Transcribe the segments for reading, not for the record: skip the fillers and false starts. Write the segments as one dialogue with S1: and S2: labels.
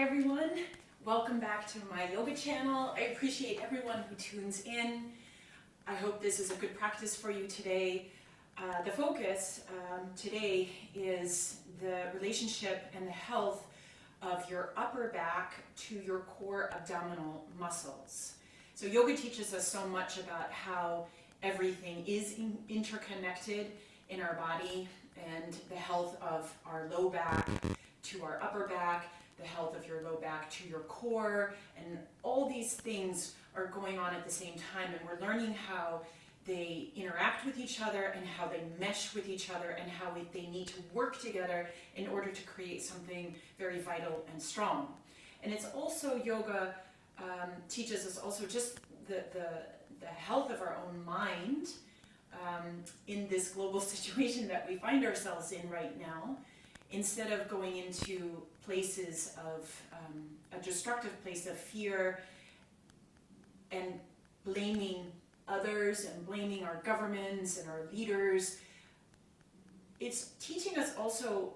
S1: everyone, welcome back to my yoga channel. I appreciate everyone who tunes in. I hope this is a good practice for you today. The focus today is the relationship and the health of your upper back to your core abdominal muscles. So yoga teaches us so much about how everything is interconnected in our body, and the health of our low back to our upper back, the health of your low back to your core, and all these things are going on at the same time, and we're learning how they interact with each other and how they mesh with each other and how they need to work together in order to create something very vital and strong. And it's also, yoga teaches us also just the health of our own mind in this global situation that we find ourselves in right now. Instead of going into places of a destructive place of fear and blaming others and blaming our governments and our leaders, it's teaching us also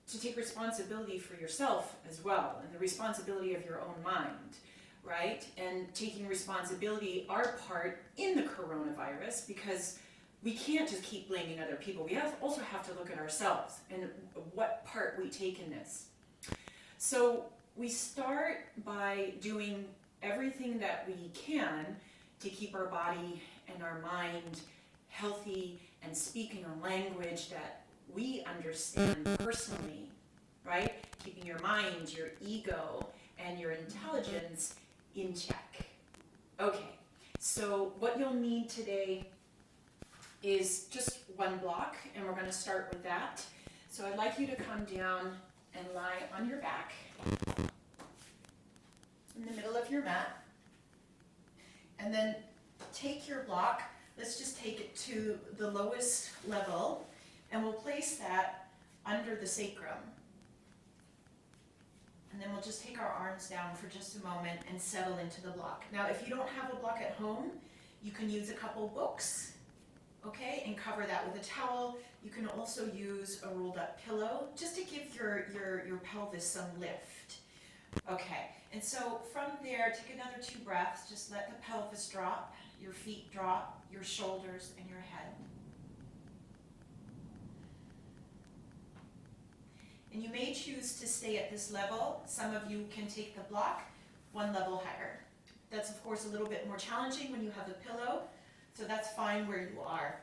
S1: to take responsibility for yourself as well, and the responsibility of your own mind, right? And taking responsibility, our part in the coronavirus, because we can't just keep blaming other people. We also have to look at ourselves and what part we take in this. So we start by doing everything that we can to keep our body and our mind healthy and speaking a language that we understand personally, right? Keeping your mind, your ego, and your intelligence in check. Okay, so what you'll need today is just one block, and we're going to start with that. So I'd like you to come down and lie on your back in the middle of your mat, and then take your block. Let's just take it to the lowest level, and we'll place that under the sacrum. And then we'll just take our arms down for just a moment and settle into the block. Now, if you don't have a block at home, you can use a couple books, okay, and cover that with a towel. You can also use a rolled up pillow just to give your pelvis some lift. Okay, and so from there, take another 2 breaths. Just let the pelvis drop, your feet drop, your shoulders, and your head. And you may choose to stay at this level. Some of you can take the block 1 level higher. That's of course a little bit more challenging when you have a pillow, so that's fine where you are.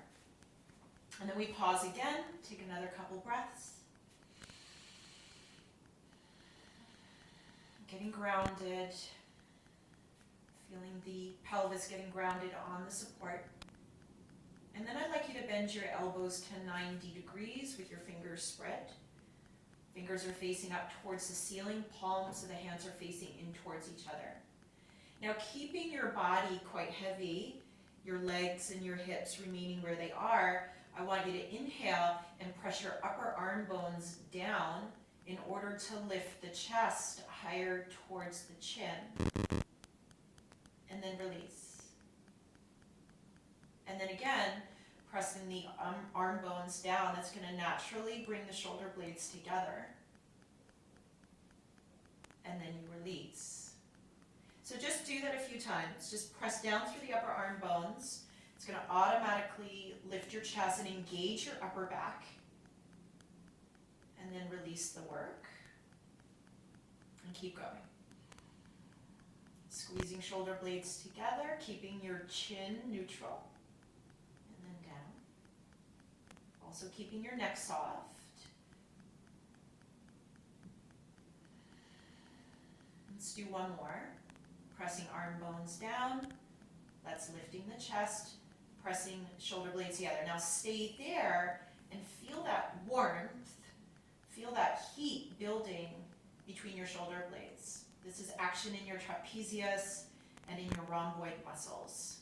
S1: And then we pause again, take another couple breaths. Getting grounded, feeling the pelvis getting grounded on the support. And then I'd like you to bend your elbows to 90 degrees with your fingers spread. Fingers are facing up towards the ceiling, palms of the hands are facing in towards each other. Now, keeping your body quite heavy, your legs and your hips remaining where they are, I want you to inhale and press your upper arm bones down in order to lift the chest higher towards the chin. And then release. And then again, pressing the arm bones down, that's going to naturally bring the shoulder blades together. And then you release. So just do that a few times. Just press down through the upper arm bones. It's going to automatically lift your chest and engage your upper back. And then release the work. And keep going. Squeezing shoulder blades together, keeping your chin neutral. And then down. Also keeping your neck soft. Let's do one more. Pressing arm bones down. That's lifting the chest. Pressing shoulder blades together. Now stay there and feel that warmth. Feel that heat building between your shoulder blades. This is action in your trapezius and in your rhomboid muscles.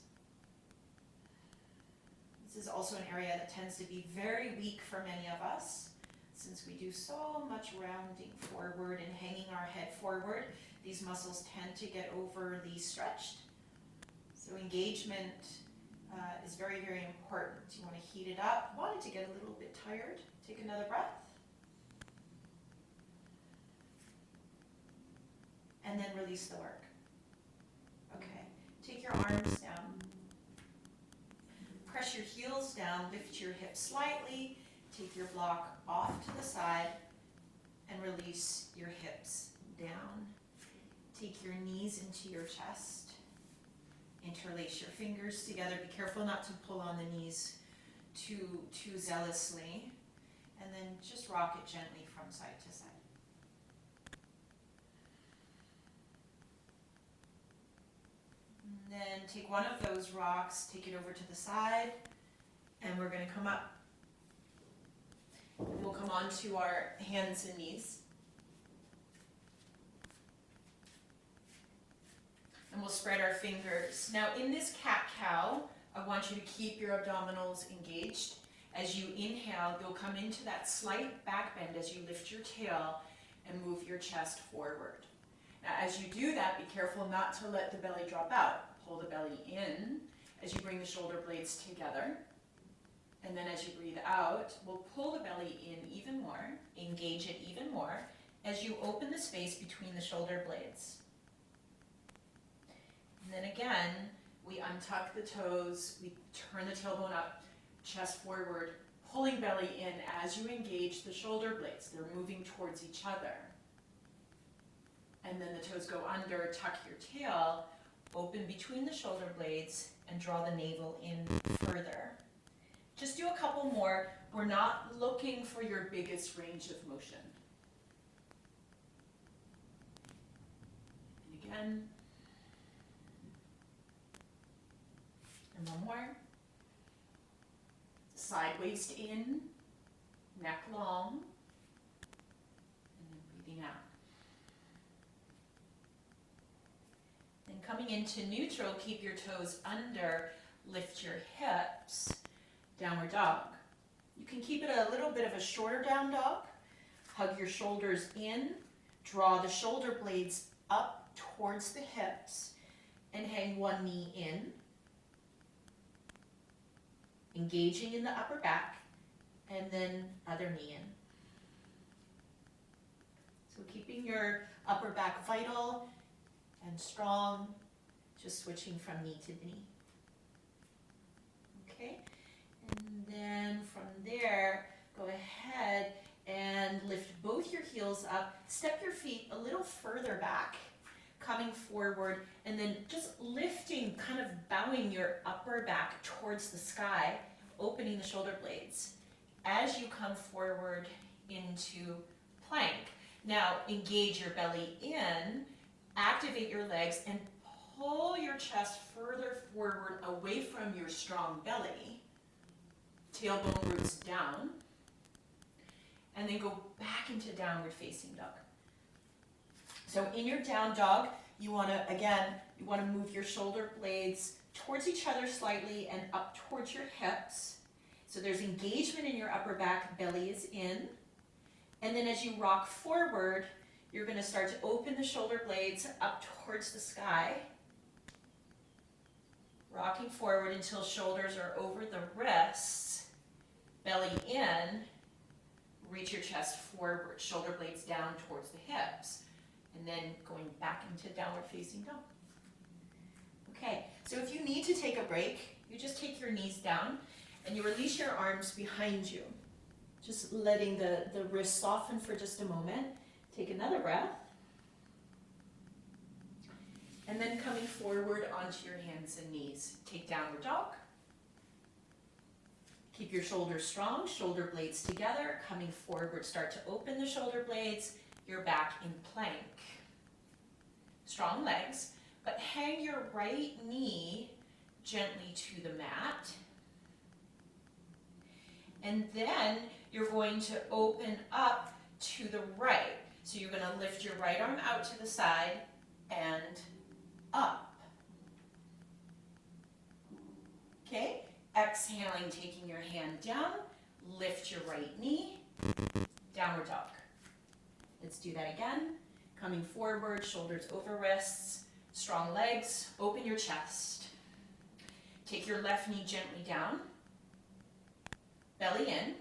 S1: This is also an area that tends to be very weak for many of us, since we do so much rounding forward and hanging our head forward. These muscles tend to get overly stretched. So engagement is very, very important. You want to heat it up. Want it to get a little bit tired. Take another breath.
S2: and then release the work. Okay, take your arms down. Press your heels down, lift your hips slightly, take your block off to the side, and release your hips down. Take your knees into your chest. Interlace your fingers together. Be careful not to pull on the knees too zealously. And then just rock it gently from side to side. And then take one of those rocks, take it over to the side, and we're going to come up. And we'll come onto our hands and knees. And we'll spread our fingers. Now in this cat-cow, I want you to keep your abdominals engaged. As you inhale, you'll come into that slight back bend as you lift your tail and move your chest forward. Now as you do that, be careful not to let the belly drop out. Pull the belly in as you bring the shoulder blades together. And then as you breathe out, we'll pull the belly in even more, engage it even more, as you open the space between the shoulder blades. And then again, we untuck the toes, we turn the tailbone up, chest forward, pulling belly in as you engage the shoulder blades. They're moving towards each other. And then the toes go under, tuck your tail, open between the shoulder blades, and draw the navel in further. Just do a couple more. We're not looking for your biggest range of motion. And again. And one more. Side waist in, neck long, and then breathing out. Then coming into neutral, keep your toes under, lift your hips, downward dog. You can keep it a little bit of a shorter down dog. Hug your shoulders in, draw the shoulder blades up towards the hips, and hang one knee in. Engaging in the upper back, and then other knee in. So keeping your upper back vital and strong, just switching from knee to knee. Okay, and then from there, go ahead and lift both your heels up, step your feet a little further back, coming forward, and then just lifting, kind of bowing your upper back towards the sky, opening the shoulder blades as you come forward into plank. Now engage your belly in, activate your legs, and pull your chest further forward away from your strong belly. Tailbone roots down, and then go back into downward facing dog. So in your down dog, you want to move your shoulder blades towards each other slightly and up towards your hips. So there's engagement in your upper back, belly is in. And then as you rock forward, you're going to start to open the shoulder blades up towards the sky. Rocking forward until shoulders are over the wrists, belly in, reach your chest forward, shoulder blades down towards the hips. And then going back into downward facing dog. Okay, so if you need to take a break, you just take your knees down and you release your arms behind you. Just letting the wrists soften for just a moment. Take another breath. And then coming forward onto your hands and knees. Take downward dog. Keep your shoulders strong, shoulder blades together. Coming forward, start to open the shoulder blades. You're back in plank. Strong legs, but hang your right knee gently to the mat. And then you're going to open up to the right. So you're going to lift your right arm out to the side and up. Okay, exhaling, taking your hand down, lift your right knee, downward dog. Let's do that again. Coming forward, shoulders over wrists, strong legs, open your chest. Take your left knee gently down, belly in,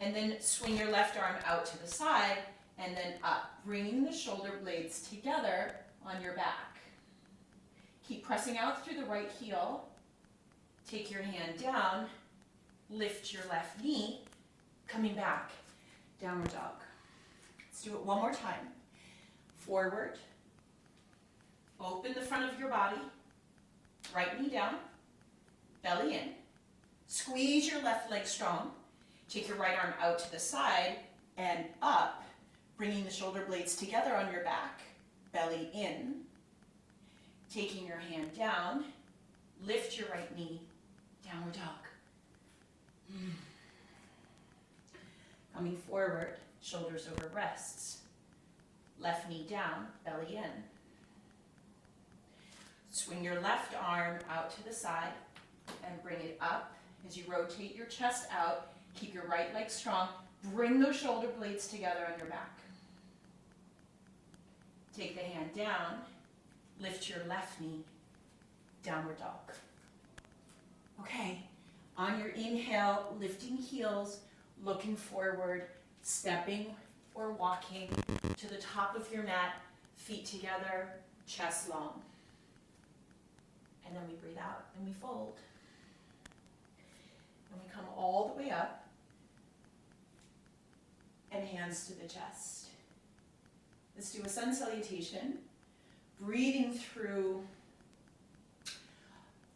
S2: and then swing your left arm out to the side and then up, bringing the shoulder blades together, on your back. Keep pressing out through the right heel. Take your hand down, lift your left knee, coming back, downward dog. Let's do it one more time. Forward, open the front of your body, right knee down, belly in. Squeeze your left leg strong. Take your right arm out to the side and up, bringing the shoulder blades together on your back, belly in. Taking your hand down, lift your right knee, downward dog. Coming forward, shoulders over breasts. Left knee down, belly in. Swing your left arm out to the side and bring it up. As you rotate your chest out, keep your right leg strong. Bring those shoulder blades together on your back. Take the hand down, lift your left knee, downward dog. Okay, on your inhale, lifting heels, looking forward, stepping or walking to the top of your mat, feet together, chest long. And then we breathe out and we fold. And we come all the way up and hands to the chest. Let's do a sun salutation, breathing through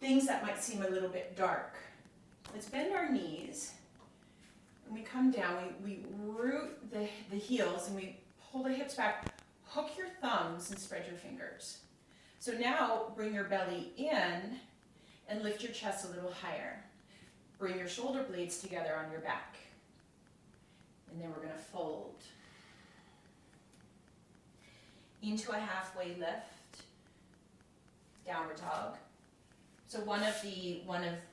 S2: things that might seem a little bit dark. Let's bend our knees and we come down, we root the heels and we pull the hips back, hook your thumbs and spread your fingers. So now bring your belly in and lift your chest a little higher. Bring your shoulder blades together on your back. And then we're going to fold into a halfway lift, downward dog. So one of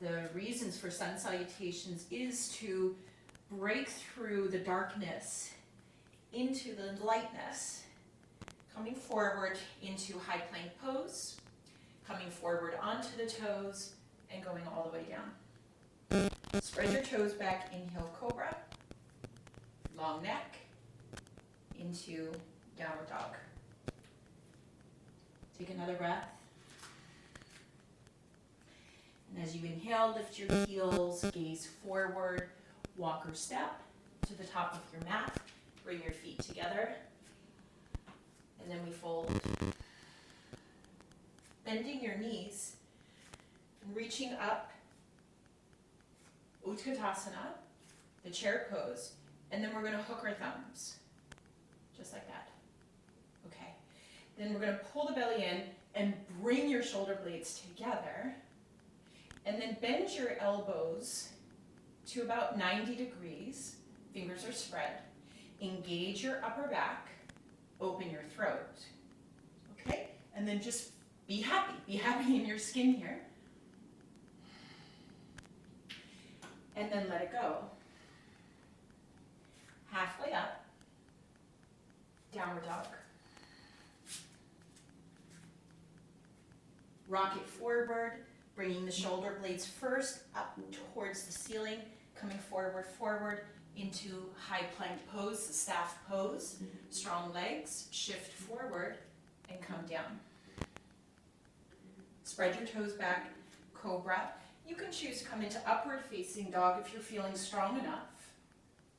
S2: the reasons for sun salutations is to break through the darkness into the lightness. Coming forward into high plank pose, coming forward onto the toes, and going all the way down. Spread your toes back, inhale cobra, long neck, into downward dog. Take another breath. And as you inhale, lift your heels, gaze forward, walk or step to the top of your mat. Bring your feet together. And then we fold. Bending your knees and reaching up, Utkatasana, the chair pose. And then we're going to hook our thumbs, just like that. Okay. Then we're going to pull the belly in and bring your shoulder blades together. And then bend your elbows to about 90 degrees. Fingers are spread. Engage your upper back. Open your throat. Okay? And then just be happy. Be happy in your skin here. And then let it go. Halfway up. Downward dog. Rock it forward, bringing the shoulder blades first up towards the ceiling, coming forward into high plank pose, the staff pose. Strong legs, shift forward and come down. Spread your toes back, cobra. You can choose to come into upward facing dog if you're feeling strong enough.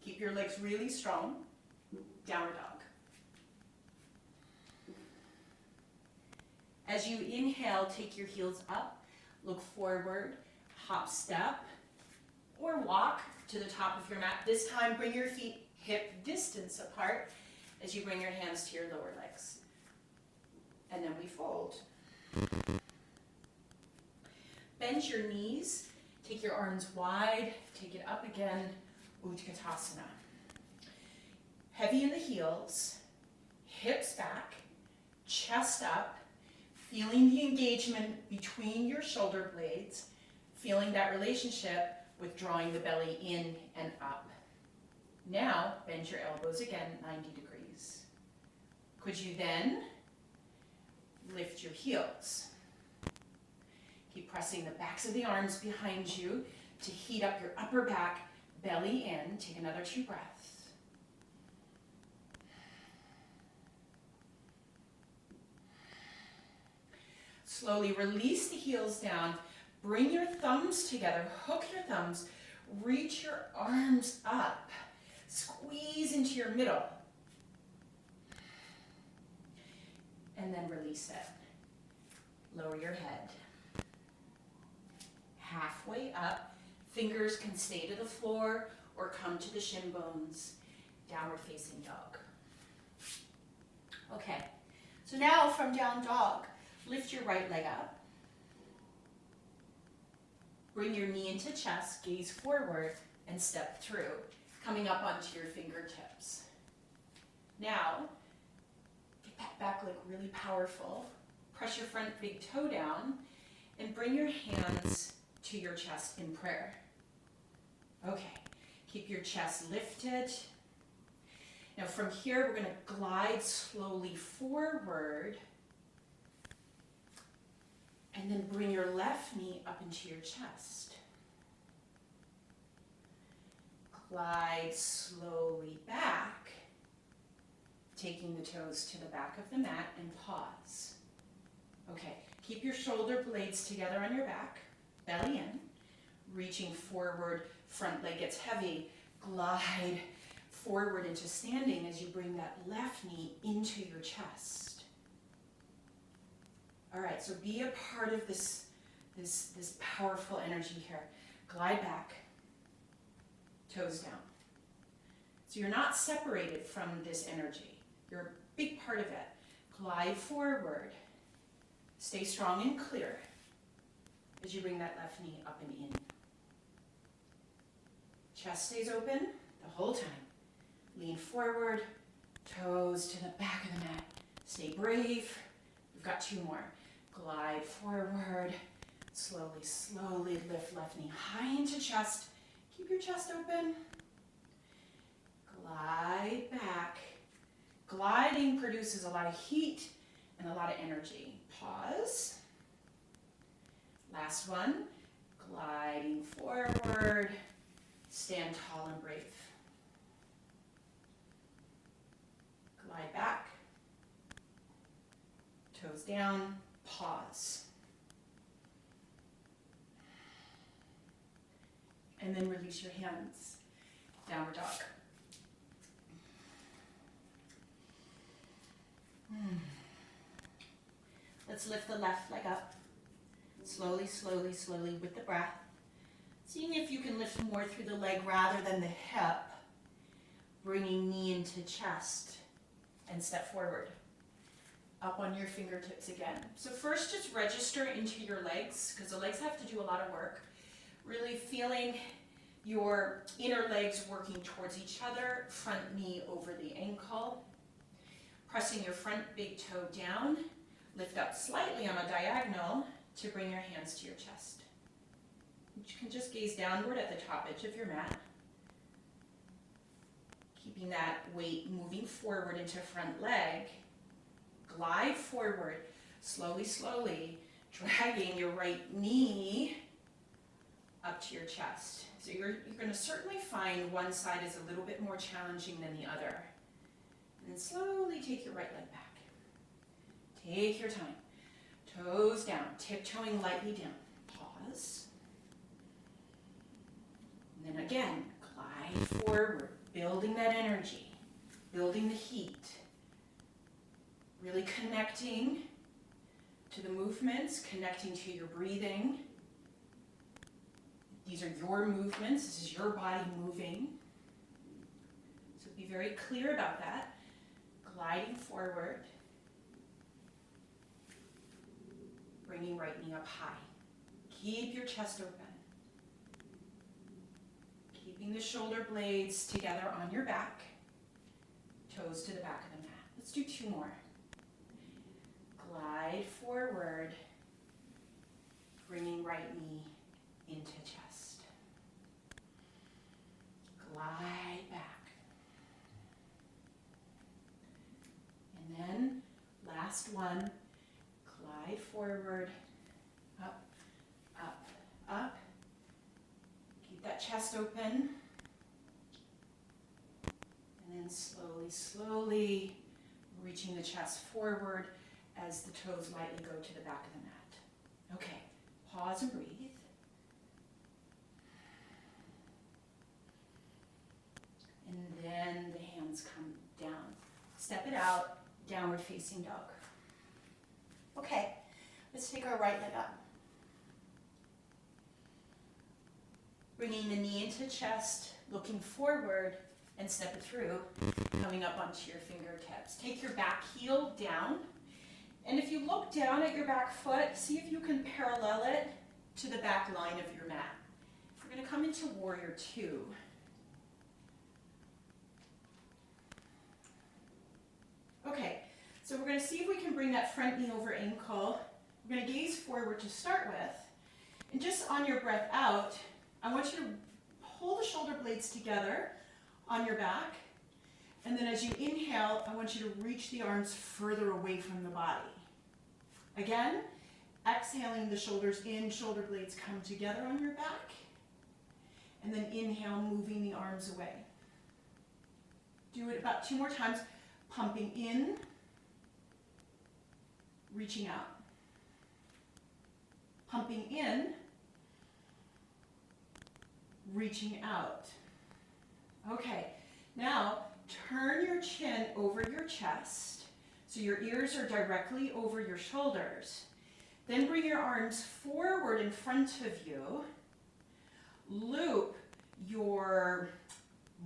S2: Keep your legs really strong. Downward dog. As you inhale, take your heels up, look forward, hop step, or walk to the top of your mat. This time, bring your feet hip distance apart as you bring your hands to your lower legs. And then we fold. Bend your knees, take your arms wide, take it up again, Utkatasana. Heavy in the heels, hips back, chest up, feeling the engagement between your shoulder blades, feeling that relationship with drawing the belly in and up. Now, bend your elbows again, 90 degrees. Could you then lift your heels? Keep pressing the backs of the arms behind you to heat up your upper back, belly in. Take another 2 breaths.
S1: Slowly release the heels down. Bring your thumbs together. Hook your thumbs. Reach your arms up. Squeeze into your middle. And then release it. Lower your head. Halfway up. Fingers can stay to the floor or come to the shin bones. Downward facing dog. Okay, so now from down dog, lift your right leg up. Bring your knee into chest, gaze forward, and step through, coming up onto your fingertips. Now, get that back leg really powerful. Press your front big toe down, and bring your hands to your chest in prayer. Okay, keep your chest lifted. Now from here, we're going to glide slowly forward and then bring your left knee up into your chest. Glide slowly back, taking the toes to the back of the mat and pause. Okay, keep your shoulder blades together on your back, belly in, reaching forward, front leg gets heavy, glide forward into standing as you bring that left knee into your chest. All right, so be a part of this powerful energy here. Glide back, toes down. So you're not separated from this energy. You're a big part of it. Glide forward. Stay strong and clear as you bring that left knee up and in. Chest stays open the whole time. Lean forward, toes to the back of the mat. Stay brave. We've got two more. Glide forward. Slowly, slowly lift left knee high into chest. Keep your chest open. Glide back. Gliding produces a lot of heat and a lot of energy. Pause. Last one. Gliding forward. Stand tall and brave. Glide back, toes down, pause. And then release your hands, downward dog. Let's lift the left leg up, slowly, slowly, slowly with the breath. Seeing if you can lift more through the leg rather than the hip, bringing knee into chest. And step forward, up on your fingertips again. So first just register into your legs, because the legs have to do a lot of work. Really feeling your inner legs working towards each other, front knee over the ankle. Pressing your front big toe down, lift up slightly on a diagonal to bring your hands to your chest. You can just gaze downward at the top edge of your mat. Keeping that weight moving forward into front leg. Glide forward, slowly, slowly, dragging your right knee up to your chest. So you're going to certainly find one side is a little bit more challenging than the other. And then slowly take your right leg back. Take your time. Toes down, tiptoeing lightly down. Pause. And then again, glide forward. Building that energy, building the heat, really connecting to the movements, connecting to your breathing. These are your movements, this is your body moving. So be very clear about that. Gliding forward, bringing right knee up high. Keep your chest open. Keeping the shoulder blades together on your back, toes to the back of the mat. Let's do two more. Glide forward, bringing right knee into chest. Glide back. And then last one, glide forward, up, up, up. That chest open, and then slowly, slowly reaching the chest forward as the toes lightly go to the back of the mat. Okay, pause and breathe. And then the hands come down. Step it out, downward facing dog.
S2: Okay, let's take our right leg up. Bringing the knee into chest, looking forward, and step it through, coming up onto your fingertips. Take your back heel down, and if you look down at your back foot, see if you can parallel it to the back line of your mat. We're going to come into warrior two. Okay, so we're going to see if we can bring that front knee over ankle. We're going to gaze forward to start with, and just on your breath out, I want you to pull the shoulder blades together on your back, and then as you inhale, I want you to reach the arms further away from the body. Again, exhaling the shoulders in, shoulder blades come together on your back, and then inhale, moving the arms away. Do it about 2 more times, pumping in, reaching out. Pumping in, reaching out. Okay, now turn your chin over your chest so your ears are directly over your shoulders. Then bring your arms forward in front of you. Loop your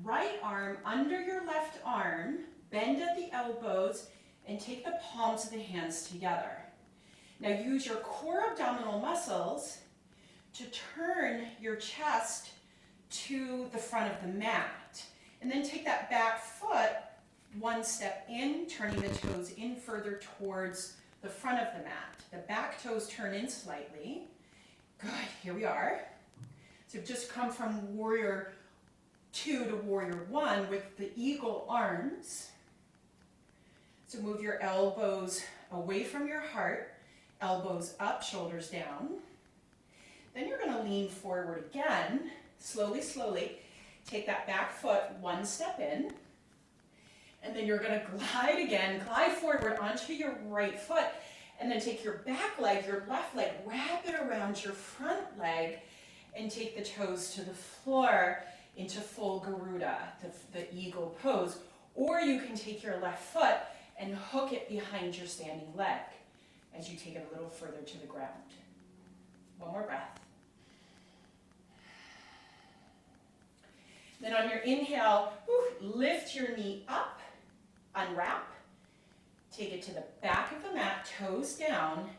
S2: right arm under your left arm, bend at the elbows, and take the palms of the hands together. Now use your core abdominal muscles to turn your chest to the front of the mat. And then take that back foot 1 step in, turning the toes in further towards the front of the mat. The back toes turn in slightly. Good, here we are. So we've just come from warrior 2 to warrior 1 with the eagle arms. So move your elbows away from your heart, elbows up, shoulders down. Then you're going to lean forward again, slowly, slowly. Take that back foot 1 step in, and then you're going to glide again, glide forward onto your right foot, and then take your back leg, your left leg, wrap it around your front leg, and take the toes to the floor into full Garuda, the eagle pose. Or you can take your left foot and hook it behind your standing leg as you take it a little further to the ground. 1 more breath. Then on your inhale, lift your knee up, unwrap, take it to the back of the mat, toes down,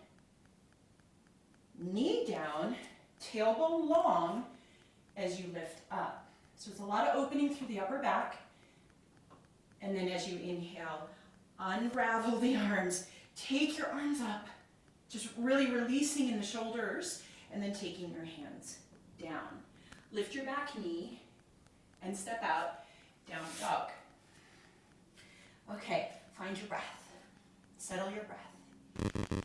S2: knee down, tailbone long as you lift up. So it's a lot of opening through the upper back. And then as you inhale, unravel the arms, take your arms up, just really releasing in the shoulders, and then taking your hands down. Lift your back knee, and step out, down dog. Okay, find your breath. Settle your breath.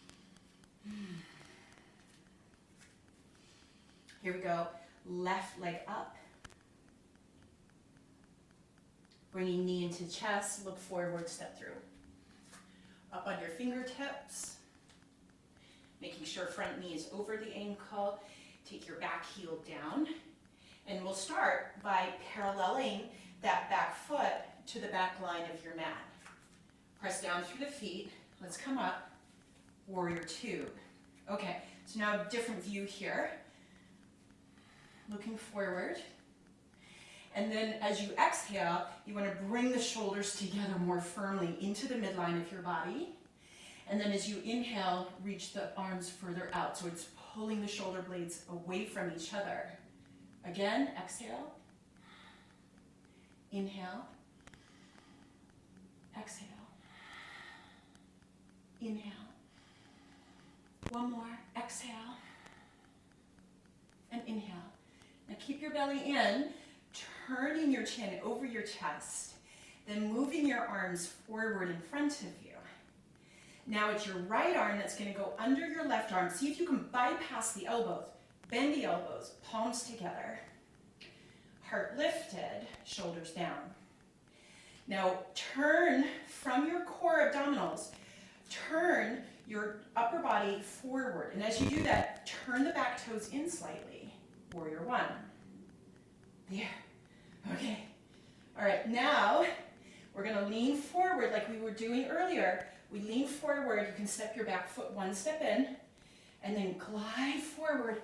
S2: Here we go. Left leg up. Bringing knee into chest, look forward, step through. Up on your fingertips. Making sure front knee is over the ankle. Take your back heel down. And we'll start by paralleling that back foot to the back line of your mat. Press down through the feet. Let's come up. Warrior 2. Okay, so now a different view here. Looking forward. And then as you exhale, you want to bring the shoulders together more firmly into the midline of your body. And then as you inhale, reach the arms further out. So it's pulling the shoulder blades away from each other. Again, exhale, inhale, exhale, inhale. 1 more, exhale, and inhale. Now keep your belly in, turning your chin over your chest, then moving your arms forward in front of you. Now it's your right arm that's going to go under your left arm. See if you can bypass the elbows. Bend the elbows, palms together, heart lifted, shoulders down. Now turn from your core abdominals, turn your upper body forward. And as you do that,
S1: turn the back toes in slightly. Warrior one. There. Okay. All right, now we're gonna lean forward like we were doing earlier. We lean forward, you can step your back foot one step in, and then glide forward,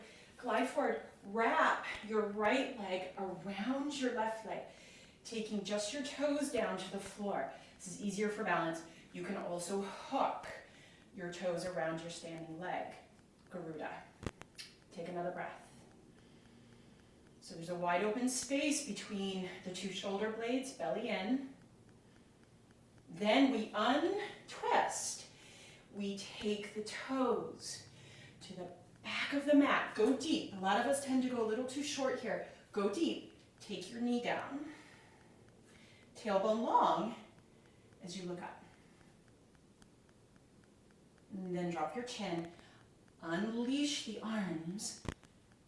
S1: wrap your right leg around your left leg, taking just your toes down to the floor. This is easier for balance. You can also hook your toes around your standing leg. Garuda. Take another breath. So there's a wide open space between the two shoulder blades, belly in. Then we untwist. We take the toes to the back of the mat. Go deep. A lot of us tend to go a little too short here. Go deep. Take your knee down. Tailbone long as you look up. And then drop your chin. Unleash the arms.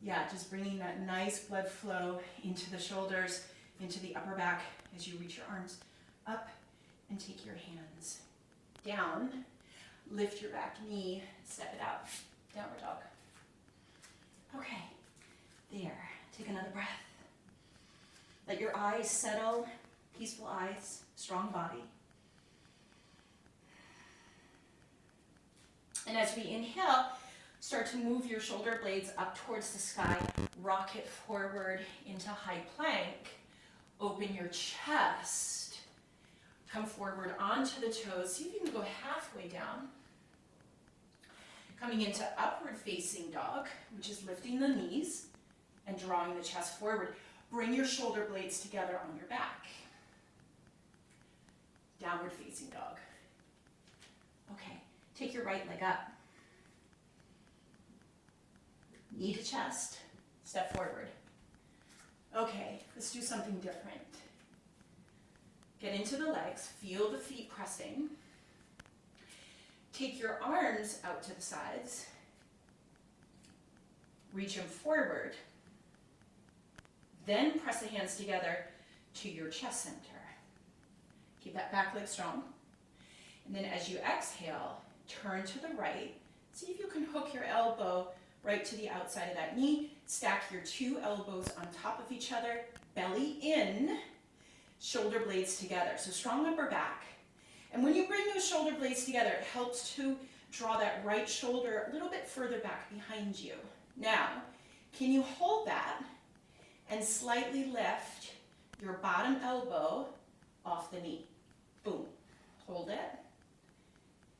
S1: Yeah, just bringing that nice blood flow into the shoulders, into the upper back as you reach your arms up, and take your hands down. Lift your back knee, step it out. Downward dog. Okay, there. Take another breath. Let your eyes settle. Peaceful eyes, strong body. And as we inhale, start to move your shoulder blades up towards the sky. Rock it forward into high plank. Open your chest. Come forward onto the toes. See if you can go halfway down. Coming into upward facing dog, which is lifting the knees and drawing the chest forward. Bring your shoulder blades together on your back. Downward facing dog. Okay, take your right leg up. Knee to chest, step forward. Okay, let's do something different. Get into the legs, feel the feet pressing. Take your arms out to the sides. Reach them forward. Then press the hands together to your chest center. Keep that back leg strong. And then as you exhale, turn to the right. See if you can hook your elbow right to the outside of that knee. Stack your two elbows on top of each other. Belly in, shoulder blades together. So strong upper back. And when you bring those shoulder blades together, it helps to draw that right shoulder a little bit further back behind you. Now, can you hold that and slightly lift your bottom elbow off the knee? Boom. Hold it.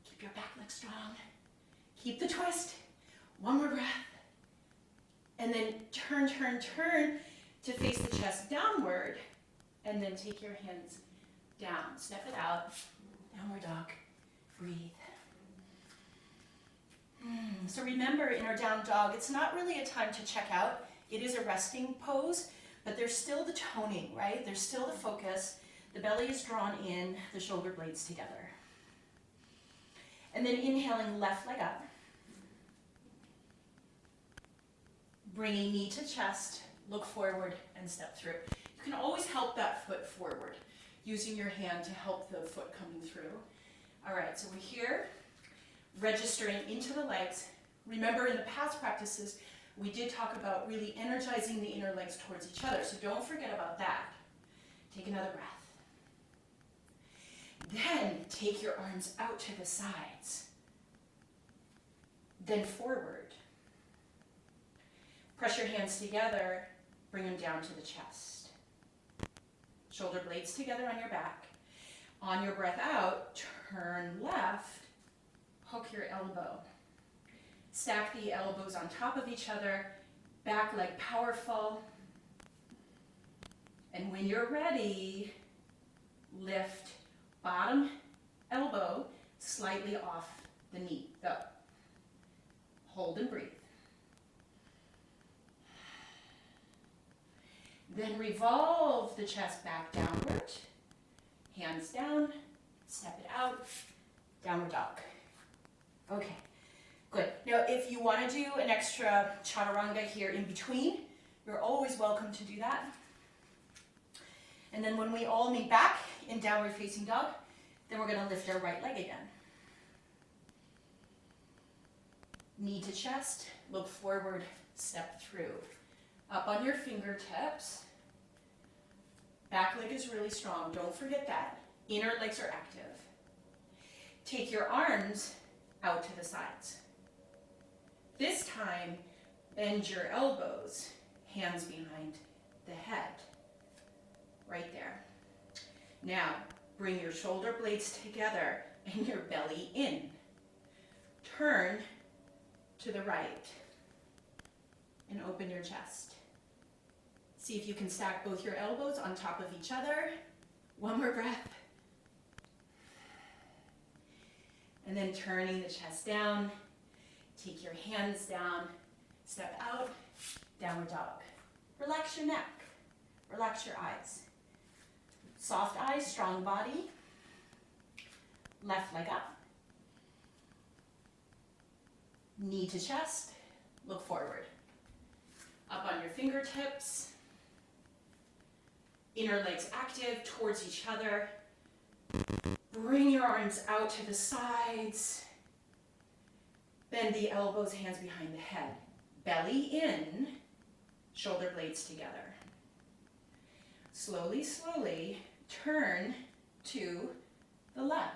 S1: Keep your back leg strong. Keep the twist. One more breath. And then turn to face the chest downward. And then take your hands down. Step it out. Downward dog. Breathe. So remember, in our down dog, it's not really a time to check out. It is a resting pose, but there's still the toning, right? There's still the focus. The belly is drawn in, the shoulder blades together. And then inhaling, left leg up. Bringing knee to chest, look forward and step through. You can always help that foot forward, using your hand to help the foot coming through. All right, so we're here, registering into the legs. Remember, in the past practices, we did talk about really energizing the inner legs towards each other, so don't forget about that. Take another breath. Then take your arms out to the sides. Then forward. Press your hands together, bring them down to the chest. Shoulder blades together on your back. On your breath out, turn left, hook your elbow. Stack the elbows on top of each other, back leg powerful. And when you're ready, lift bottom elbow slightly off the knee. Go. Hold and breathe. Then revolve the chest back downward. Hands down, step it out, downward dog. Okay, good. Now if you want to do an extra chaturanga here in between, you're always welcome to do that. And then when we all meet back in downward facing dog, then we're going to lift our right leg again.
S2: Knee to chest, look forward, step through. Up on your fingertips. Back leg is really strong, don't forget that. Inner legs are active. Take your arms out to the sides. This time, bend your elbows, hands behind the head. Right there. Now, bring your shoulder blades together and your belly in. Turn to the right and open your chest. See if you can stack both your elbows on top of each other. One more breath. And then turning the chest down, take your hands down, step out, downward dog. Relax your neck, relax your eyes. Soft eyes, strong body. Left leg up. Knee to chest, look forward. Up on your fingertips. Inner legs active towards each other. Bring your arms out to the sides. Bend the elbows, hands behind the head. Belly in, shoulder blades together. Slowly, slowly, turn to the left.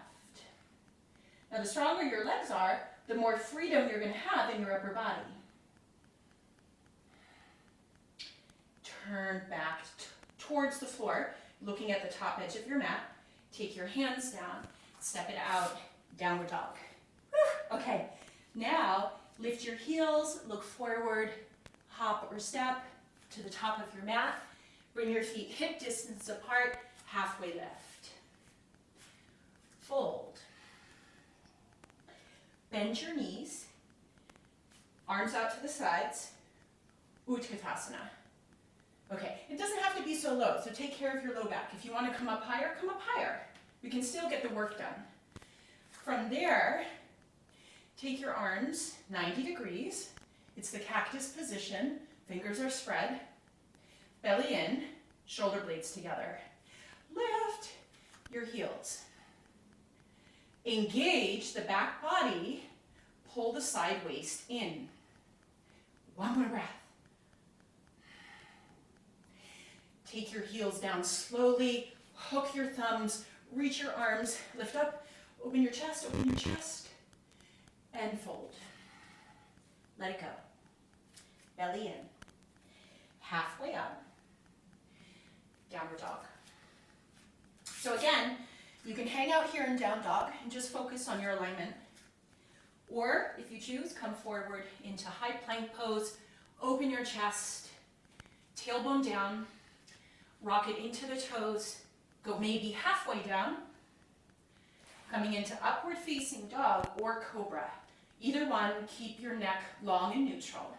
S2: Now, the stronger your legs are, the more freedom you're going to have in your upper body. Turn back towards the floor, looking at the top edge of your mat. Take your hands down, step it out, downward dog. Whew. Okay, now lift your heels, look forward, hop or step to the top of your mat. Bring your feet hip distance apart, halfway lift. Fold. Bend your knees, arms out to the sides, Utkatasana. Okay, it doesn't have to be so low, so take care of your low back. If you want to come up higher, come up higher. We can still get the work done. From there, take your arms 90 degrees. It's the cactus position. Fingers are spread. Belly in, shoulder blades together. Lift your heels. Engage the back body. Pull the side waist in. One more breath. Take your heels down slowly. Hook your thumbs. Reach your arms. Lift up. Open your chest. Open your chest. And fold. Let it go. Belly in. Halfway up. Downward dog. So again, you can hang out here in down dog and just focus on your alignment. Or, if you choose, come forward into high plank pose. Open your chest. Tailbone down. Rock it into the toes. Go maybe halfway down. Coming into upward facing dog or cobra. Either one, keep your neck long and neutral.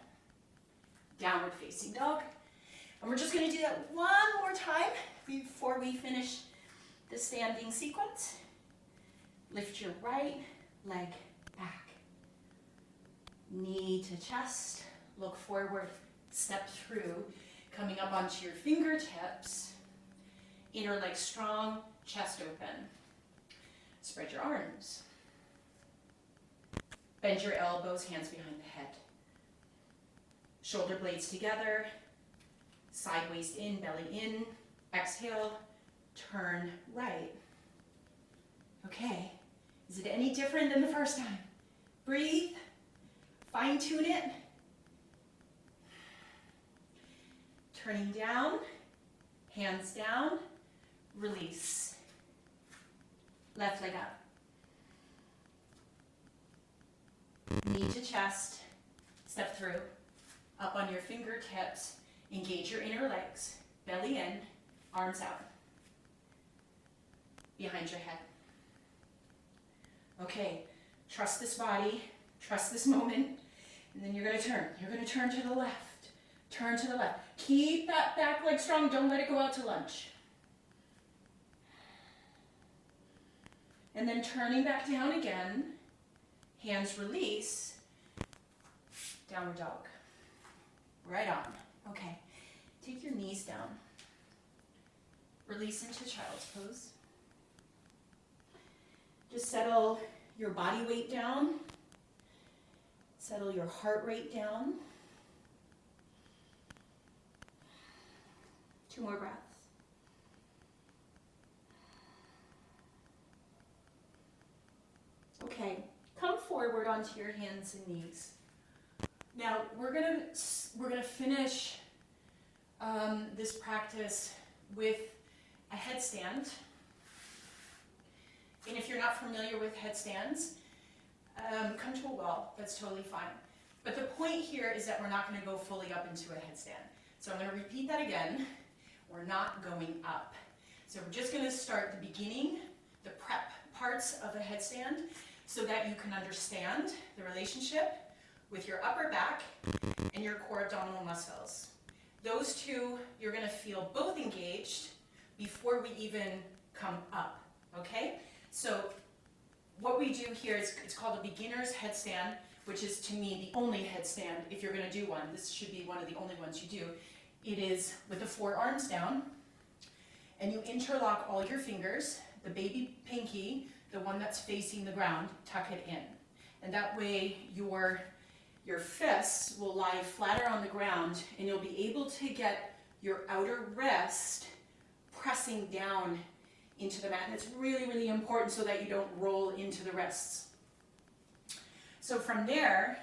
S2: Downward facing dog. And we're just going to do that one more time before we finish the standing sequence. Lift your right leg back. Knee to chest. Look forward. Step through. Coming up onto your fingertips. Inner leg strong. Chest open. Spread your arms. Bend your elbows, hands behind the head. Shoulder blades together. Side waist in, belly in. Exhale, turn right. Okay, is it any different than the first time? Breathe, fine tune it. Turning down, hands down, release. Left leg up. Knee to chest, step through. Up on your fingertips, engage your inner legs. Belly in, arms out. Behind your head. Okay, trust this body, trust this moment, and then you're going to turn. You're going to turn to the left. Turn to the left. Keep that back leg strong. Don't let it go out to lunge. And then turning back down again. Hands release. Downward dog. Right on. Okay. Take your knees down. Release into child's pose. Just settle your body weight down. Settle your heart rate down. 2 more breaths. Okay, come forward onto your hands and knees. Now we're gonna finish this practice with a headstand. And if you're not familiar with headstands, come to a wall. That's totally fine. But the point here is that we're not going to go fully up into a headstand. So I'm going to repeat that again. We're not going up. So we're just going to start the beginning, the prep parts of a headstand, so that you can understand the relationship with your upper back and your core abdominal muscles. Those two, you're going to feel both engaged before we even come up, okay? So what we do here is, it's called a beginner's headstand, which is, to me, the only headstand if you're going to do one. This should be one of the only ones you do. It is with the forearms down, and you interlock all your fingers, the baby pinky, the one that's facing the ground, tuck it in. And that way your fists will lie flatter on the ground, and you'll be able to get your outer wrist pressing down into the mat. And it's really, really important so that you don't roll into the wrists. So from there,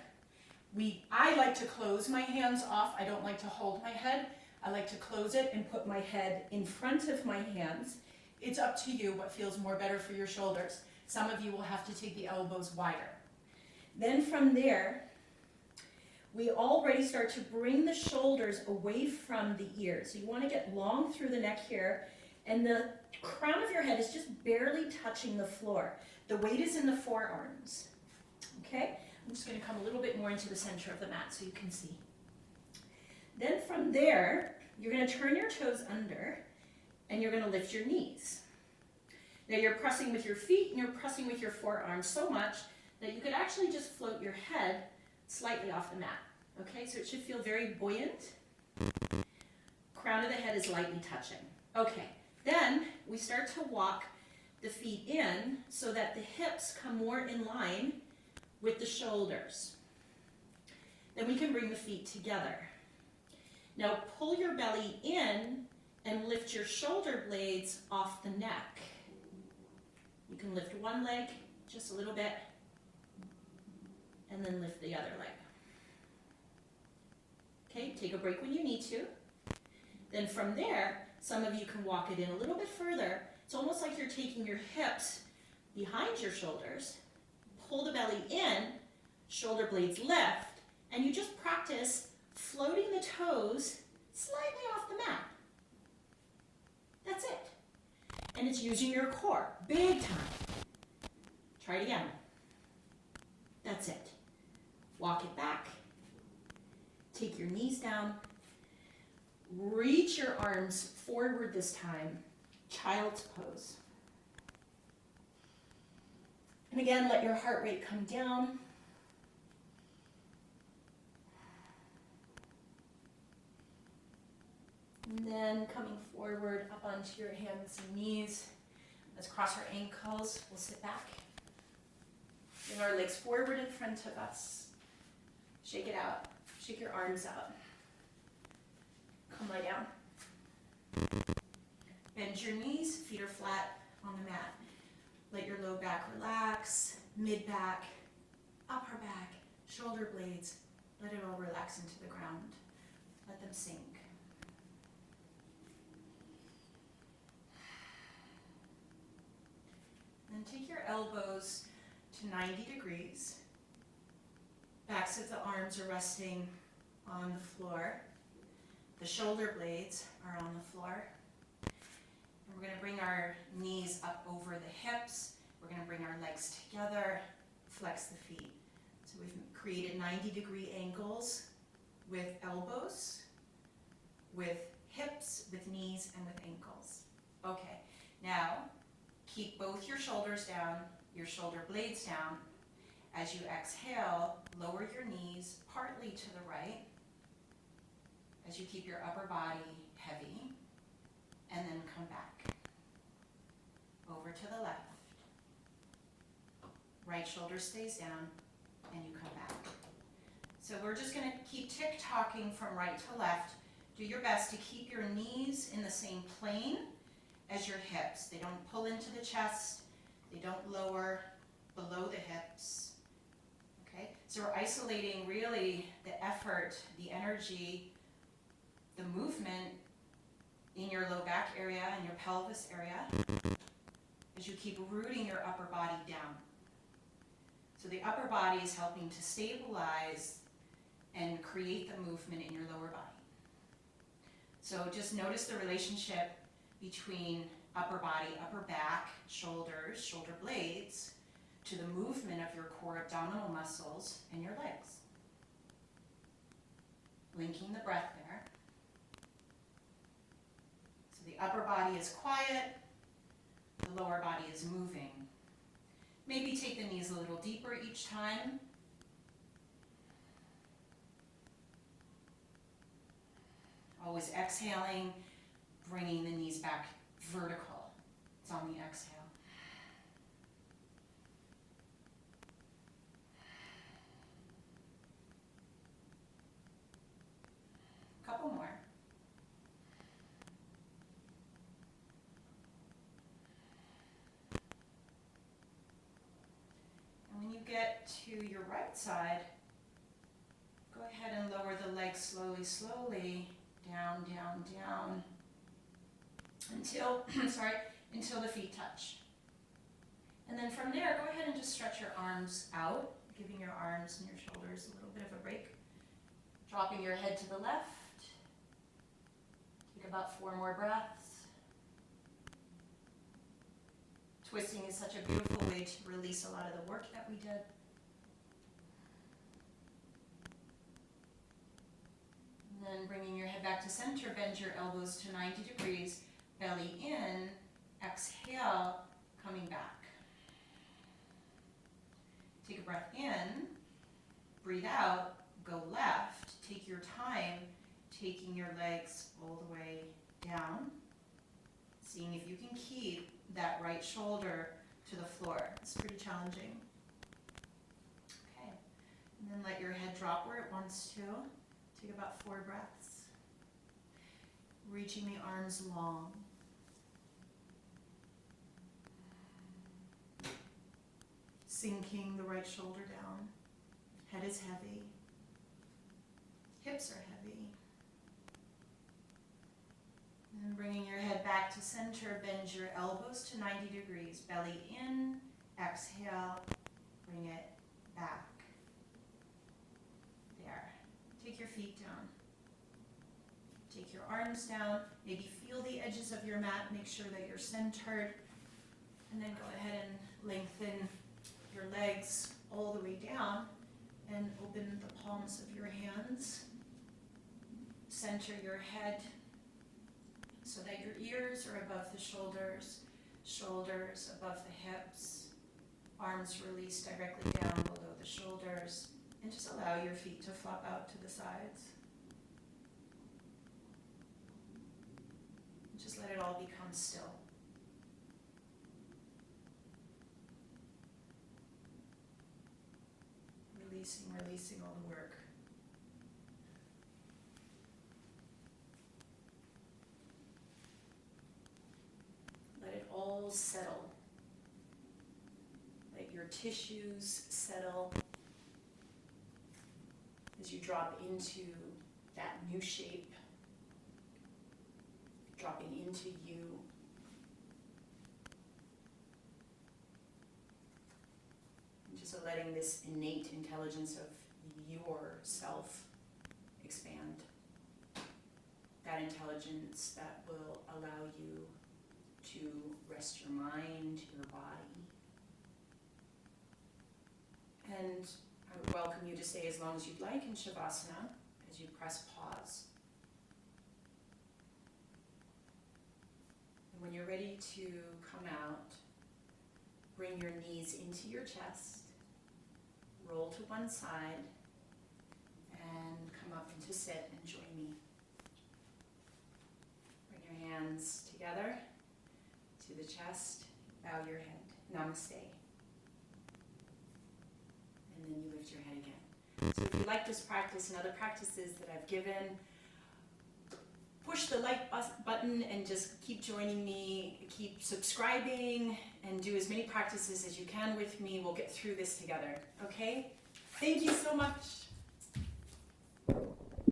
S2: I like to close my hands off. I don't like to hold my head. I like to close it and put my head in front of my hands. It's up to you what feels more better for your shoulders. Some of you will have to take the elbows wider. Then from there, we already start to bring the shoulders away from the ears. So you want to get long through the neck here, and the crown of your head is just barely touching the floor. The weight is in the forearms. Okay? I'm just going to come a little bit more into the center of the mat so you can see. Then from there, you're going to turn your toes under, and you're going to lift your knees. Now you're pressing with your feet and you're pressing with your forearms so much that you could actually just float your head slightly off the mat. Okay, so it should feel very buoyant. Crown of the head is lightly touching. Okay, then we start to walk the feet in so that the hips come more in line with the shoulders. Then we can bring the feet together. Now pull your belly in and lift your shoulder blades off the neck. You can lift one leg just a little bit and then lift the other leg. Okay, take a break when you need to. Then from there, some of you can walk it in a little bit further. It's almost like you're taking your hips behind your shoulders, pull the belly in, shoulder blades lift, and you just practice floating the toes slightly off the mat. That's it. And it's using your core, big time. Try it again. That's it. Walk it back. Take your knees down. Reach your arms forward this time. Child's pose. And again, let your heart rate come down. And then coming forward up onto your hands and knees. Let's cross our ankles. We'll sit back. Bring our legs forward in front of us. Shake it out. Shake your arms out. Come lie down. Bend your knees. Feet are flat on the mat. Let your low back relax. Mid back. Upper back. Shoulder blades. Let it all relax into the ground. Let them sink. Then take your elbows to 90 degrees. Backs of the arms are resting on the floor. The shoulder blades are on the floor. And we're going to bring our knees up over the hips. We're going to bring our legs together, flex the feet. So we've created 90-degree angles with elbows, with hips, with knees, and with ankles. Okay, now keep both your shoulders down, your shoulder blades down. As you exhale, lower your knees partly to the right as you keep your upper body heavy, and then come back. Over to the left. Right shoulder stays down, and you come back. So we're just going to keep tick-tocking from right to left. Do your best to keep your knees in the same plane as your hips. They don't pull into the chest. They don't lower below the hips. Okay? So we're isolating really the effort, the energy, the movement in your low back area and your pelvis area as you keep rooting your upper body down. So the upper body is helping to stabilize and create the movement in your lower body. So just notice the relationship between upper body, upper back, shoulders, shoulder blades, to the movement of your core abdominal muscles and your legs. Linking the breath there. So the upper body is quiet, the lower body is moving. Maybe take the knees a little deeper each time. Always exhaling, bringing the knees back vertical. It's on the exhale. Couple more. And when you get to your right side, go ahead and lower the legs slowly, slowly, down, down, down, until, until the feet touch. And then from there, go ahead and just stretch your arms out, giving your arms and your shoulders a little bit of a break. Dropping your head to the left. Take about 4 more breaths. Twisting is such a beautiful way to release a lot of the work that we did. And then bringing your head back to center, bend your elbows to 90 degrees, belly in, exhale, coming back. Take a breath in, breathe out, go left, take your time, taking your legs all the way down, seeing if you can keep that right shoulder to the floor. It's pretty challenging. Okay, and then let your head drop where it wants to. Take about 4 breaths. Reaching the arms long. Sinking the right shoulder down. Head is heavy. Hips are heavy. And bringing your head back to center, bend your elbows to 90 degrees. Belly in, exhale, bring it back. There. Take your feet down. Take your arms down. Maybe feel the edges of your mat. Make sure that you're centered. And then go ahead and lengthen your legs all the way down and open the palms of your hands. Center your head so that your ears are above the shoulders, shoulders above the hips, arms released directly down below the shoulders, and just allow your feet to flop out to the sides. Just let it all become still. Releasing all the work. Let it all settle. Let your tissues settle as you drop into that new shape, dropping into you. So letting this innate intelligence of yourself expand. That intelligence that will allow you to rest your mind, your body. And I would welcome you to stay as long as you'd like in Savasana as you press pause. And when you're ready to come out, bring your knees into your chest. Roll to one side and come up into sit and join me. Bring your hands together to the chest, bow your head. Namaste. And then you lift your head again.
S1: So if you like this practice and other practices that I've given, push the like button and just keep joining me, keep subscribing, and do as many practices as you can with me. We'll get through this together, okay? Thank you so much.